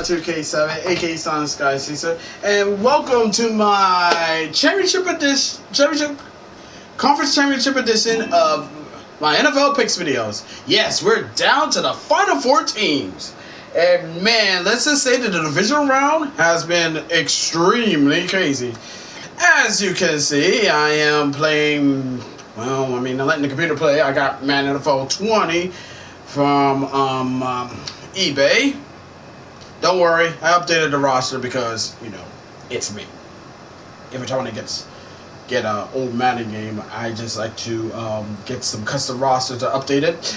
2K7, aka Sonic Sky Caesar, and welcome to my championship conference championship edition of my NFL picks videos. Yes, we're down to the final four teams, and man, let's just say that the divisional round has been extremely crazy. As you can see, I am playing. Well, I mean, I'm letting the computer play. I got Madden NFL 20 from eBay. Don't worry, I updated the roster because, it's me. Every time I get an old Madden game, I just like to get some custom rosters to update it.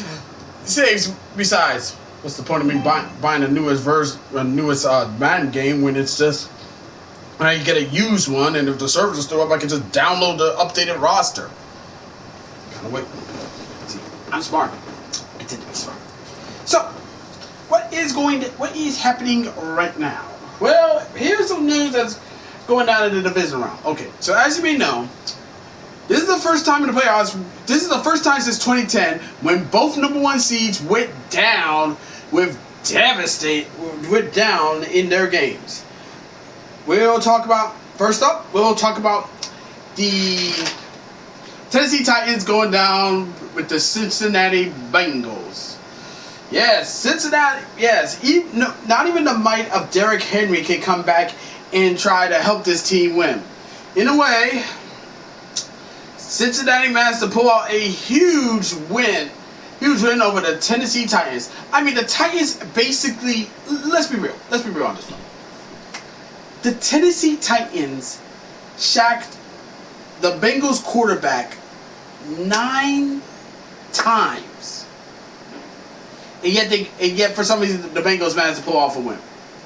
Saves. Besides, what's the point of me buying the newest Madden game when it's just I get a used one, and if the servers are still up, I can just download the updated roster. Kind of wait. See, I'm smart. I tend to be smart. So, what is happening right now? Well, here's some news that's going down in the division round. Okay, so as you may know, this is the first time in the playoffs. This is the first time since 2010 when both number one seeds went down down in their games. We'll talk about the Tennessee Titans going down with the Cincinnati Bengals. Yes, Cincinnati. Yes, not even the might of Derrick Henry can come back and try to help this team win. In a way, Cincinnati managed to pull out a huge win over the Tennessee Titans. I mean, the Titans basically. Let's be real on this one. The Tennessee Titans sacked the Bengals quarterback 9 times. And yet for some reason the Bengals managed to pull off a win.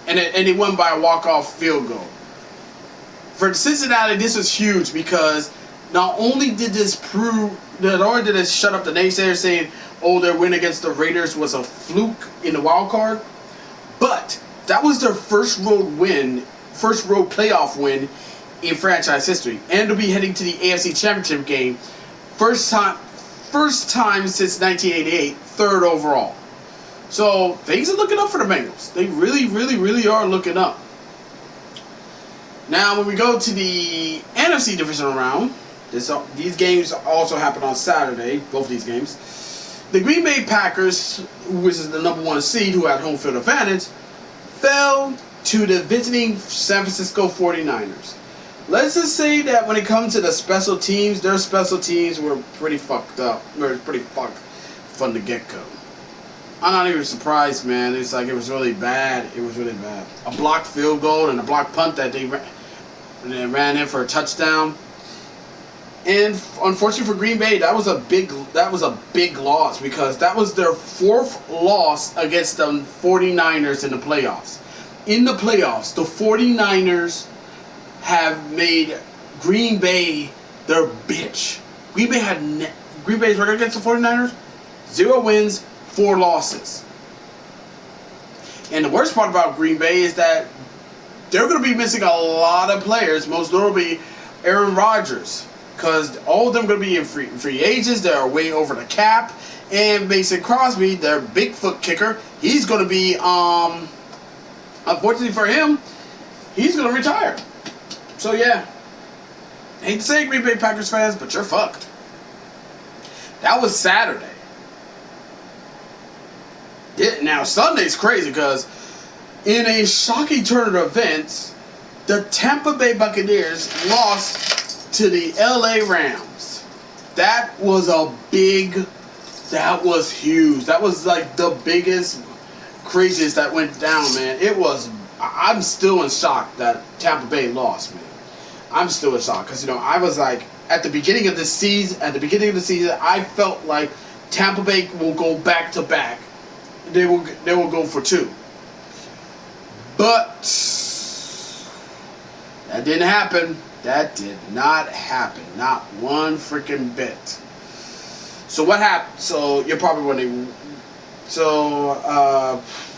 And they won by a walk-off field goal. For Cincinnati, this was huge because not only did this shut up the naysayers saying, their win against the Raiders was a fluke in the wild card, but that was their first road playoff win in franchise history. And to be heading to the AFC Championship game, first time since 1988, third overall. So things are looking up for the Bengals. They really, really, really are looking up. Now, when we go to the NFC divisional round, these games also happen on Saturday. Both these games. The Green Bay Packers, which is the number one seed, who had home field advantage, fell to the visiting San Francisco 49ers. Let's just say that when it comes to the special teams, their special teams were pretty fucked up. They were pretty fucked from the get-go. I'm not even surprised, man. It's like it was really bad. It was really bad. A blocked field goal and a blocked punt that they ran in for a touchdown. And unfortunately for Green Bay, that was a big loss because that was their fourth loss against the 49ers in the playoffs. In the playoffs, the 49ers have made Green Bay their bitch. Green Bay's record against the 49ers, 0 wins, 4 losses. And the worst part about Green Bay is that they're going to be missing a lot of players, most notably Aaron Rodgers, because all of them are going to be in free agents. They're way over the cap. And Mason Crosby, their Bigfoot kicker, he's going to be, unfortunately for him, he's going to retire. So yeah, I hate to say it, Green Bay Packers fans, but you're fucked. That was Saturday. Now, Sunday's crazy because in a shocking turn of events, the Tampa Bay Buccaneers lost to the LA Rams. That was huge. That was like the biggest, craziest that went down, man. I'm still in shock that Tampa Bay lost, man. I'm still in shock because, I was like, at the beginning of the season, I felt like Tampa Bay will go back to back. They will go for 2. But that didn't happen. That did not happen. Not one freaking bit. So what happened? So you're probably wondering,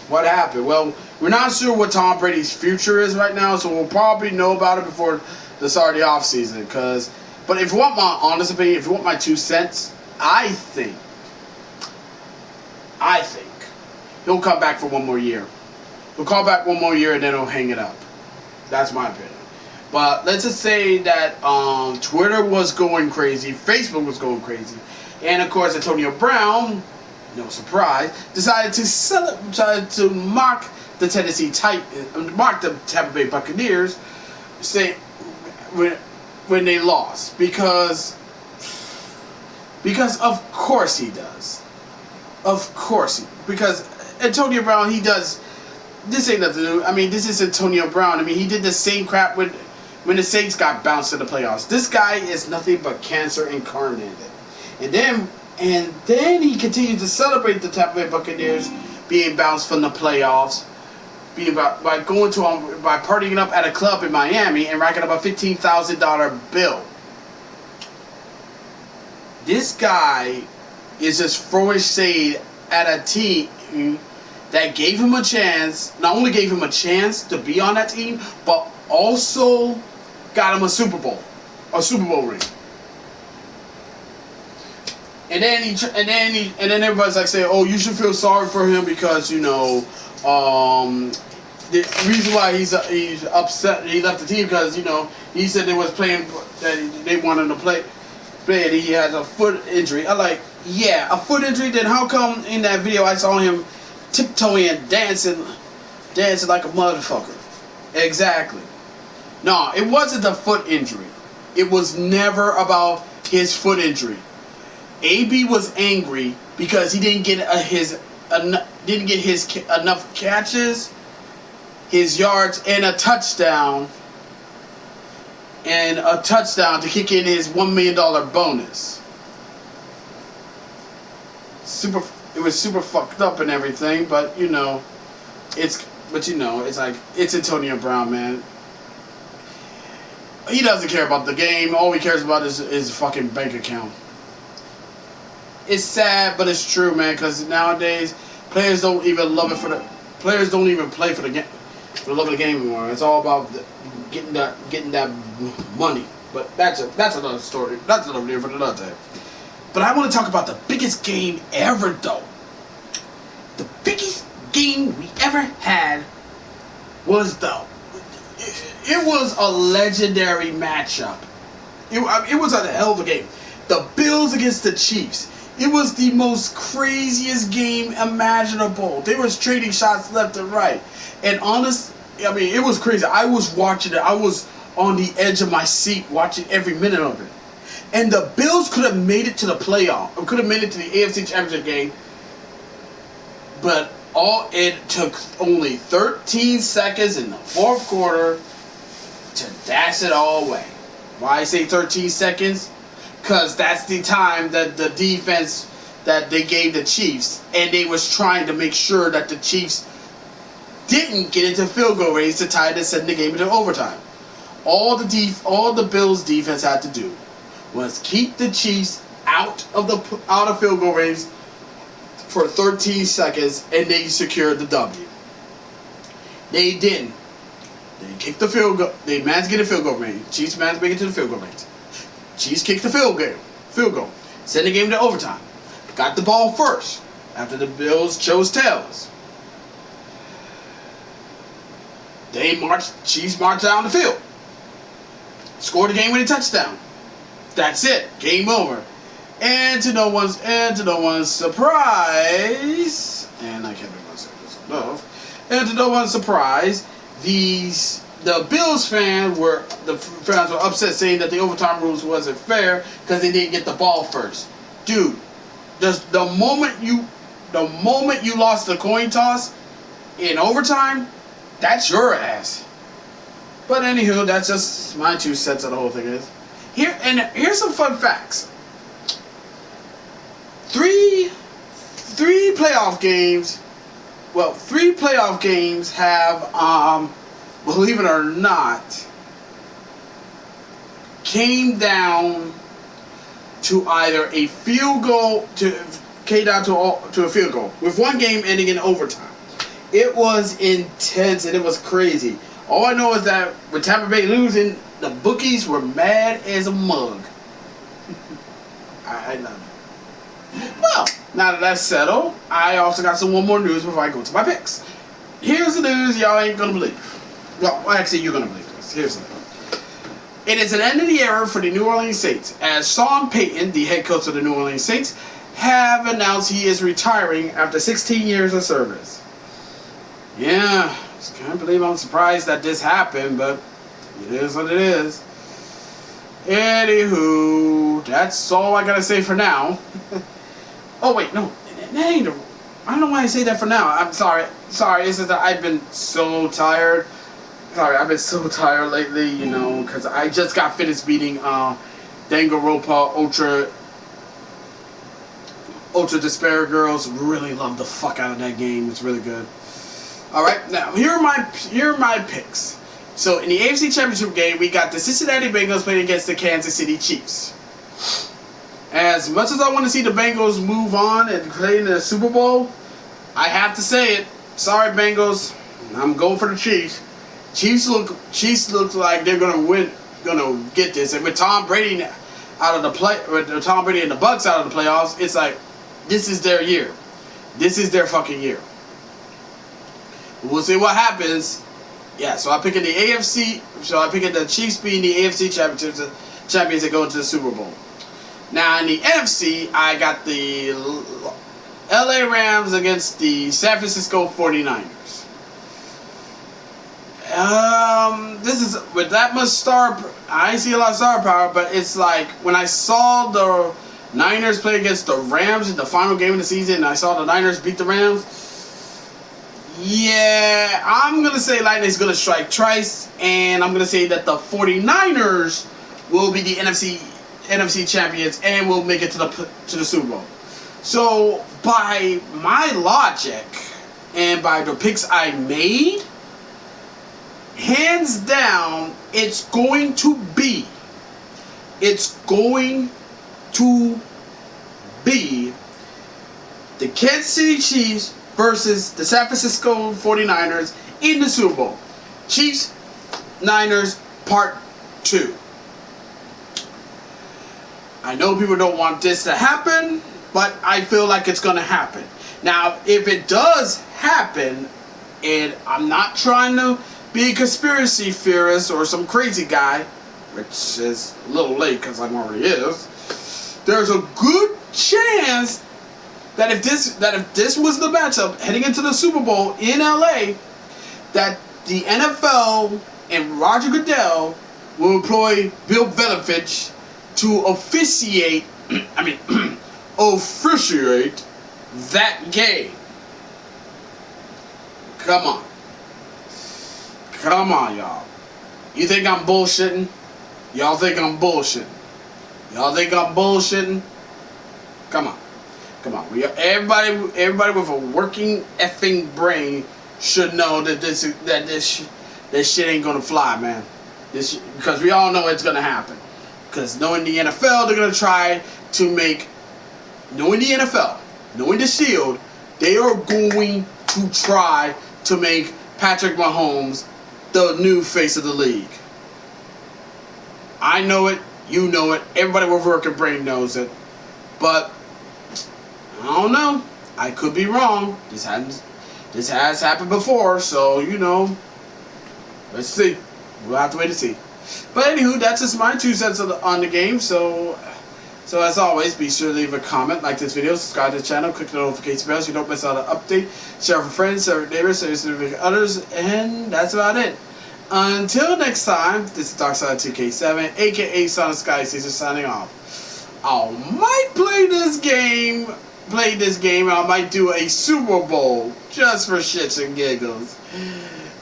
what happened? Well, we're not sure what Tom Brady's future is right now, so we'll probably know about it before the start of the offseason. But if you want my honest opinion, if you want my 2 cents, I think he'll come back for one more year. We'll call back one more year and then we'll hang it up. That's my opinion. But let's just say that Twitter was going crazy, Facebook was going crazy, and of course Antonio Brown, no surprise, decided to mock the mock the Tampa Bay Buccaneers, say when they lost because of course he does, because Antonio Brown, he does. This ain't nothing new. I mean, this is Antonio Brown. I mean, he did the same crap when the Saints got bounced in the playoffs. This guy is nothing but cancer incarnated. And then he continued to celebrate the Tampa Bay Buccaneers being bounced from the playoffs, by partying up at a club in Miami and racking up a $15,000 bill. This guy is just throwing shade at a team that gave him a chance, not only gave him a chance to be on that team, but also got him a Super Bowl ring. And then everybody's like saying, "Oh, you should feel sorry for him because the reason why he's upset, he left the team because he said they was playing that they wanted to play, and he had a foot injury." I'm like, yeah, a foot injury. Then how come in that video I saw him tiptoeing and dancing like a motherfucker? Exactly. No, it wasn't a foot injury. It was never about his foot injury. AB was angry because he didn't get enough catches, his yards, and a touchdown to kick in his $1 million bonus. It was super fucked up and everything, but it's like it's Antonio Brown, man. He doesn't care about the game. All he cares about is his fucking bank account. It's sad, but it's true, man. Because nowadays, players don't even play for the love of the game anymore. It's all about getting that money. But that's another story. That's another video for another day. But I want to talk about the biggest game ever, though. The biggest game we ever had was it was a legendary matchup. It was a hell of a game. The Bills against the Chiefs. It was the most craziest game imaginable. They were trading shots left and right. And it was crazy. I was watching it. I was on the edge of my seat watching every minute of it. And the Bills could have made it to the playoff, or could have made it to the AFC Championship game. But it took only 13 seconds in the fourth quarter to dash it all away. Why I say 13 seconds? Because that's the time that the defense that they gave the Chiefs, and they was trying to make sure that the Chiefs didn't get into field goal range to tie to send the game into overtime. All the Bills defense had to do was keep the Chiefs out of field goal range for 13 seconds, and they secured the W. They didn't. They kicked the field goal. They managed to get a field goal range. Chiefs managed to make it to the field goal range. Chiefs kicked the field goal. Send the game to overtime. Got the ball first after the Bills chose tails. Chiefs marched down the field. Scored the game-winning touchdown. That's it. Game over. And to no one's surprise, and I can't remember this enough. And to no one's surprise, the Bills fans were upset, saying that the overtime rules wasn't fair because they didn't get the ball first. Dude, the moment you lost the coin toss in overtime, that's your ass. But anywho, that's just my 2 cents of the whole thing is. Here's some fun facts. Three playoff games. Well, 3 playoff games have, believe it or not, came down to either a field goal to a field goal, with one game ending in overtime. It was intense and it was crazy. All I know is that with Tampa Bay losing, the bookies were mad as a mug. I know. Well, now that that's settled, I also got one more news before I go to my picks. here's the news y'all ain't gonna believe. Well, actually, you're gonna believe this. Here's the news. It is an end of the era for the New Orleans Saints, as Sean Payton, the head coach of the New Orleans Saints, have announced he is retiring after 16 years of service. Yeah, I can't believe I'm surprised that this happened, but it is what it is. Anywho, that's all I gotta say for now. Oh wait, no, that ain't. I don't know why I say that for now. I'm sorry. It's just that I've been so tired. Sorry, I've been so tired lately. You know, because I just got finished beating Danganronpa Ultra Despair Girls. Really love the fuck out of that game. It's really good. All right, now here are my picks. So in the AFC Championship game, we got the Cincinnati Bengals playing against the Kansas City Chiefs. As much as I want to see the Bengals move on and play in the Super Bowl, I have to say it. Sorry, Bengals. I'm going for the Chiefs. Chiefs look like they're gonna get this. And with Tom Brady with Tom Brady and the Bucs out of the playoffs, it's like this is their year. This is their fucking year. We'll see what happens. Yeah, so I'm picking the AFC. So I'm picking the Chiefs being the AFC champions that go into the Super Bowl. Now in the NFC, I got the LA Rams against the San Francisco 49ers. This is with that much I ain't see a lot of star power, but it's like when I saw the Niners play against the Rams in the final game of the season, and I saw the Niners beat the Rams. Yeah, I'm going to say lightning's going to strike twice, and I'm going to say that the 49ers will be the NFC champions and will make it to the Super Bowl. So, by my logic and by the picks I made, hands down, it's going to be the Kansas City Chiefs versus the San Francisco 49ers in the Super Bowl. Chiefs, Niners, Part 2. I know people don't want this to happen, but I feel like it's going to happen. Now, if it does happen, and I'm not trying to be a conspiracy theorist or some crazy guy, which is a little late because I'm already is, there's a good chance that if this was the matchup heading into the Super Bowl in LA, that the NFL and Roger Goodell will employ Bill Belichick to officiate that game. Come on, y'all. You think I'm bullshitting? Y'all think I'm bullshitting? Come on. Everybody with a working effing brain should know that this shit ain't gonna fly, man. Because we all know it's gonna happen. Because knowing the NFL, they're gonna try to make. Knowing the Shield, they are going to try to make Patrick Mahomes the new face of the league. I know it. You know it. Everybody with a working brain knows it. But I don't know. I could be wrong. This has happened before, so let's see. We'll have to wait to see. But anywho, that's just my 2 cents on the game. So as always, be sure to leave a comment, like this video, subscribe to the channel, click the notification bell so you don't miss out on an update. Share with friends, share with neighbors, share with others, and that's about it. Until next time, this is Darkside2K7, aka Sonic Sky Caesar, signing off. I might play this game, and I might do a Super Bowl just for shits and giggles.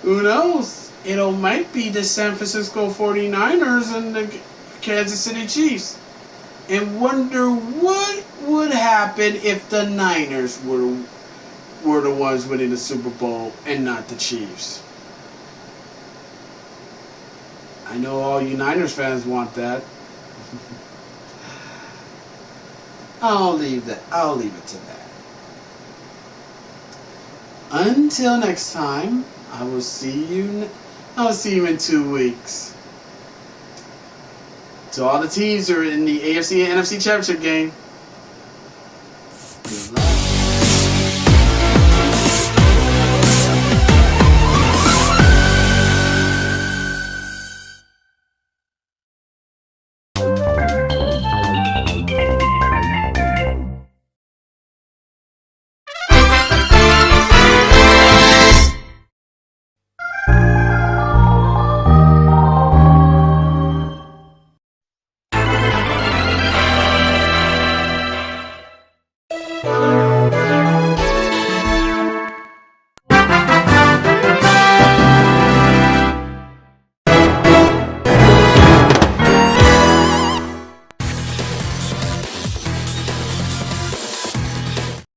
Who knows? It might be the San Francisco 49ers and the Kansas City Chiefs. And wonder what would happen if the Niners were the ones winning the Super Bowl and not the Chiefs. I know all you Niners fans want that. I'll leave it to that. Until next time, I will see you in 2 weeks. To all the teams who are in the AFC and NFC Championship game,